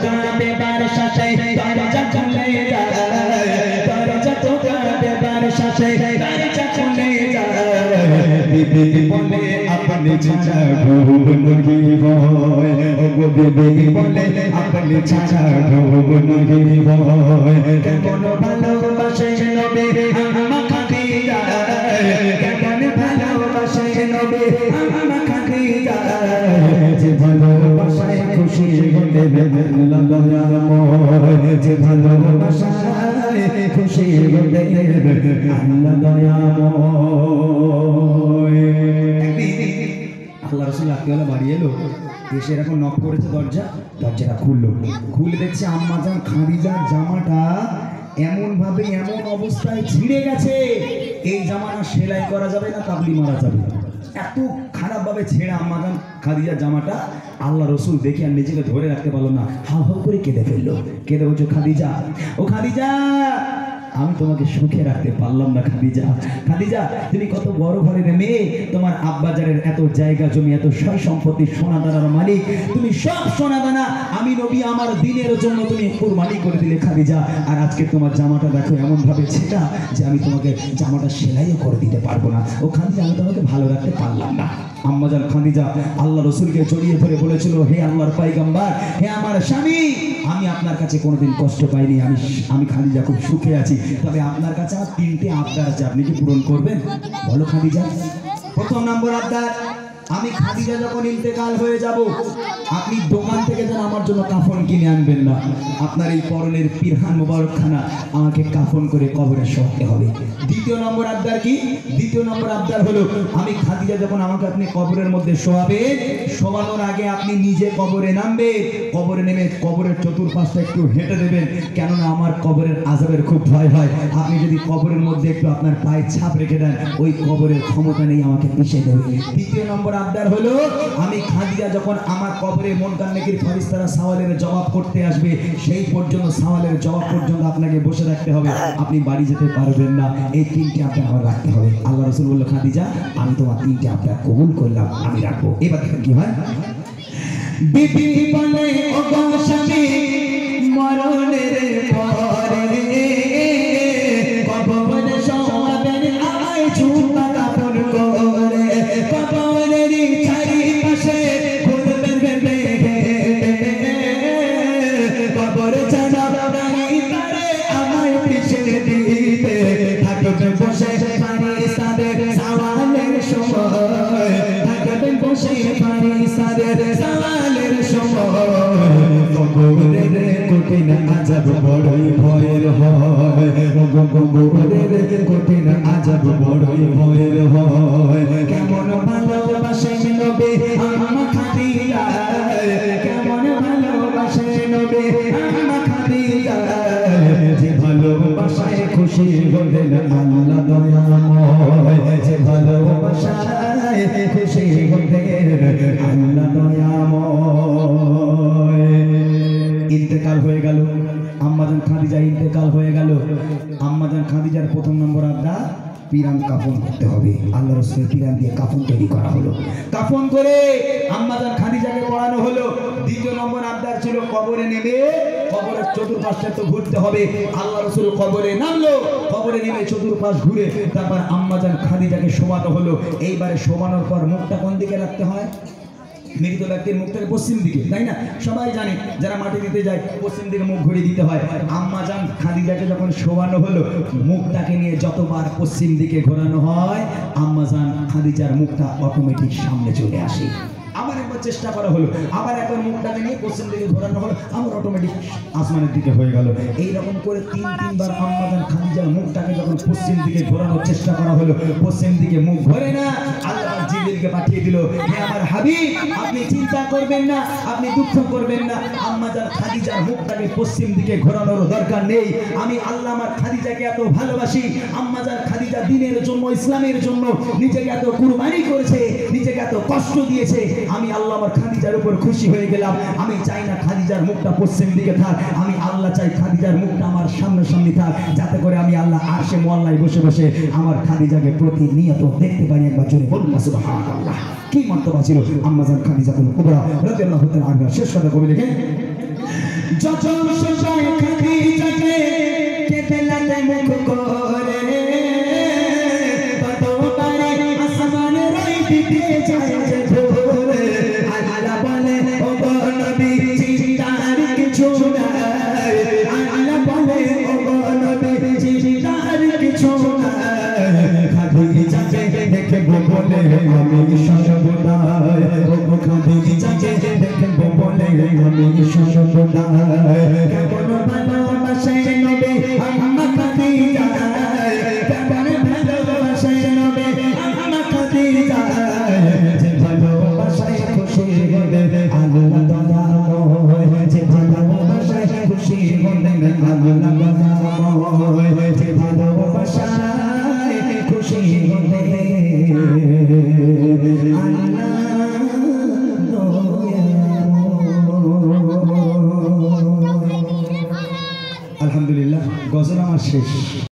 টোকা দেবার সাথে দরজা খুলে যায়, দরজা টোকা দেবার সাথে দরজা খুলে যায়। বিবি বলে আপনি ছাড়া ঘুম নহি হয়, ও বিবি বলে আপনি ছাড়া ঘুম নহি হয়। কেমন ভালোবাসে নবী আম্মা খাদিজা, কেমন ভালোবাসে নবী আম্মা খাদিজা। যে ভালোবাসায় খুশি হলে আল্লাহ দয়াময়, যে ভালোবাসায় খুশি হলে আল্লাহ দয়াময়। আল্লাহ রাসূল রাত্রিবেলা বাড়ি এলো, এসে এরকম নক করেছে দরজাটা খুললো, খুলে দেখছে আম্মাজান খাদিজার জামাটা এমন ভাবে এমন অবস্থায় ছিঁড়ে গেছে, এই জামাটা সেলাই করা যাবে না, কাবলি মারা যাবে, এত খারাপ ভাবে ছেঁড়া আম্মাজান খাদিজার জামাটা। আল্লাহ রসুল দেখে আর নিজেকে ধরে রাখতে পারলো না, হাউ হাউ করে কেঁদে ফেললো। কেঁদে বলছো খাদিজা, ও খাদিজা আমি তোমাকে সুখে রাখতে পারলাম না খাদিজা। খাদিজা তুমি কত বড় ঘরের মেয়ে, তোমার আব্বাজারের এত জায়গা জমি, এত সয় সম্পত্তি, সোনা দানার মালিক, তুমি সব সোনা দানা আমি নবী আমার দিনের জন্য তুমি কুরবানি করে দিলে খাদিজা। আর আজকে তোমার জামাটা দেখো এমন ভাবে ছেঁড়া যে আমি তোমাকে জামাটা সেলাইও করে দিতে পারবো না। ও খাদিজা আমি তোমাকে ভালো রাখতে পারলাম না। আম্মাজান খাদিজা আল্লাহ রসুলকে জড়িয়ে ধরে বলেছিল, হে আল্লাহর পয়গম্বর, হে আমার স্বামী, আমি আপনার কাছে কোনোদিন কষ্ট পাইনি, আমি খাদিজা খুব সুখে আছি, তবে আপনার কাছে আমার 3টে আবদার আছে, আপনি কি পূরণ করবেন? বলো খাদিজা। প্রথম নম্বর আবদার, আমি খাদিজা যখন ইন্তেকাল হয়ে যাব, আপনি দোকান থেকে যেন আমার জন্য কাফন কিনে আনবেন না, আপনার এই পরনের পিরহান মোবারকখানা আমাকে কাফন করে কবরে শোয়াতে হবে। দ্বিতীয় নম্বর আবদার কি? দ্বিতীয় নম্বর আবদার হলো, আমি খাদিজা যখন আমাকে আপনি কবরের মধ্যে শোয়াবেন, শোয়ানোর আগে আপনি নিজে কবরে নামবে, কবরে নেমে কবরের চতুর্পাশটা একটু হেঁটে দেবেন, কেননা আমার কবরের আযাবের খুব ভয় হয়। আপনি যদি কবরের মধ্যে একটু আপনার পায়ের ছাপ রেখে দেন, ওই কবরের ক্ষমতা নেই আমাকে পিষে দেবে। তৃতীয় নম্বর আবদার হলো, আমি খাদিজা যখন আমার কবরে মুনকার নেকির ফেরেশতারা সওয়ালের জবাব করতে আসবে, সেই পর্যন্ত সওয়ালের জবাব পর্যন্ত আপনাকে বসে রাখতে হবে, আপনি বাড়ি যেতে পারবেন না। এই 3টে আবদার আমার রাখতে হবে। আল্লাহ রাসূল বলল, খাদিজা আমি তোমার 3টে আবদার কবুল করলাম, আমি রাখবো। এবার দেখেন কি হয়। বিবি বলে, ও গো স্বামী, মরণের পরে কবরে শোয়াবেন আমায় ঝুমা কাপড় করে, কবরের চারিপাশে ঘুরবেন বেবে, কবর ছাড়া নাই পারে আমায় পিছনে দিতে, থাকবেন বসে ফারিস্তাদের সওয়ালের সময়, থাকবেন বসে ফারিস্তাদের সওয়ালের সময়। কবরের কঠিন আযাব বড়ই ভয়ের হয়, কবরের কঠিন আযাব বড়ই ভয়ের হয়। কেমন ভালোবাসে নবী আম্মা খাদিজা, কেমন ভালোবাসে নবী আম্মা খাদিজা, যে ভালোবাসায় খুশি হলেন আল্লাহ দয়াময়, যে ভালোবাসায় খুশি হলেন আল্লাহ দয়াময়। ইন্তেকাল হয়ে গেল, আম্মাজান খাদিজা ইন্তেকাল হয়ে গেল। আম্মাজান খাদিজার প্রথম নম্বর আবদার, পিরান কাফন করতে হবে। আল্লাহ রাসূলের পিরান দিয়ে কাফন তৈরি করা হলো, কাফন করে আম্মাজান খাদিজাকে পড়ানো হলো। দ্বিতীয় নম্বর আবদার ছিল, কবরে নেমে কবরের চতুর্পাশটা তো ঘুরতে হবে। আল্লাহ রাসূল কবরে নামলো, কবরে নেমে চতুর্পাশ ঘুরে তারপর আম্মাজান খাদিজাকে শোয়ানো হলো। এইবারে শোয়ানোর পর মুখটা কোন দিকে রাখতে হয়? মৃত ব্যক্তির মুখটাকে পশ্চিম দিকে, তাই না? সবাই জানে, যারা মাটি দিতে যায় পশ্চিম দিকে মুখ ঘুরিয়ে দিতে হয়। আম্মাজান খাদিজাকে যখন শোয়ানো হলো, মুখটাকে নিয়ে যতবার পশ্চিম দিকে ঘোরানো হয়, আম্মাজান খাদিজার মুখটা অটোমেটিক সামনে চলে আসে। আবার একবার চেষ্টা করা হলো, আবার একবার মুখটাকে নিয়ে পশ্চিম দিকে ঘোরানো হলো, আবার অটোমেটিক আসমানের দিকে হয়ে গেল। এইরকম করে 3বার আম্মাজান খাদিজার মুখটাকে যখন পশ্চিম দিকে ঘোরানোর চেষ্টা করা হলো, পশ্চিম দিকে মুখ ঘোরে না। আল্লাহ জিবরিলকে পাঠিয়ে দিল, হে আমার হাবিব, আপনি চিন্তা করবেন না, আপনি দুঃখ করবেন না, আম্মাজান খাদিজার মুখটাকে পশ্চিম দিকে ঘোরানোর দরকার নেই। আমি আল্লাহ আমার খাদিজাকে এত ভালোবাসি, আম্মাজান খাদিজা দ্বীনের জন্য, ইসলামের জন্য নিজেকে এত কুরবানি করেছে, নিজেকে এত কষ্ট দিয়েছে, আমি আল্লাহ আমার খাদিজার উপর খুশি হয়ে গেলাম। আমি চাই না খাদিজার মুখটা পশ্চিম দিকে থাক, আমি আল্লাহ চাই খাদিজার মুখটা আমার সামনাসামনি থাক, যাতে করে আমি আল্লাহ আরশে মোয়াল্লায় বসে বসে আমার খাদিজাকে প্রতিনিয়ত দেখতে পারি। একবার জোরে বলুন সুবহানাল্লাহ। কি মর্তবা ছিল আম্মাজান খাদিজাতুল কুবরা রাদিয়াল্লাহু তাআলা আনহা। শেষ কথা কবি লিখে, যত সময় খাদিজাকে কেবলাতে মুখ করে ততবারে আসমানের ওই দিকে যায় যে ভোরে আল্লাহ বলে ও গো নবী চিন্তার কিছু নাই আল্লাহ বলে ও গো নবী চিন্তার কিছু নাই খাদিজাকে দেখে বলে আমি সর্বদা ও গো খাদিজাকে দেখে বলে আমি সর্বদা কেমন ভালোবাসে নবী আম্মা খাদিজা কেমন ভালোবাসে নবী আম্মা খাদিজা যে ভালোবাসায় খুশি হলে আল্লাহ দয়াময় যে ভালোবাসায় খুশি হলে আল্লাহ দয়াময় যে ভালোবাসায় খুশি হলে আল্লাহ আলহামদুলিল্লাহ গজল আমার শেষ।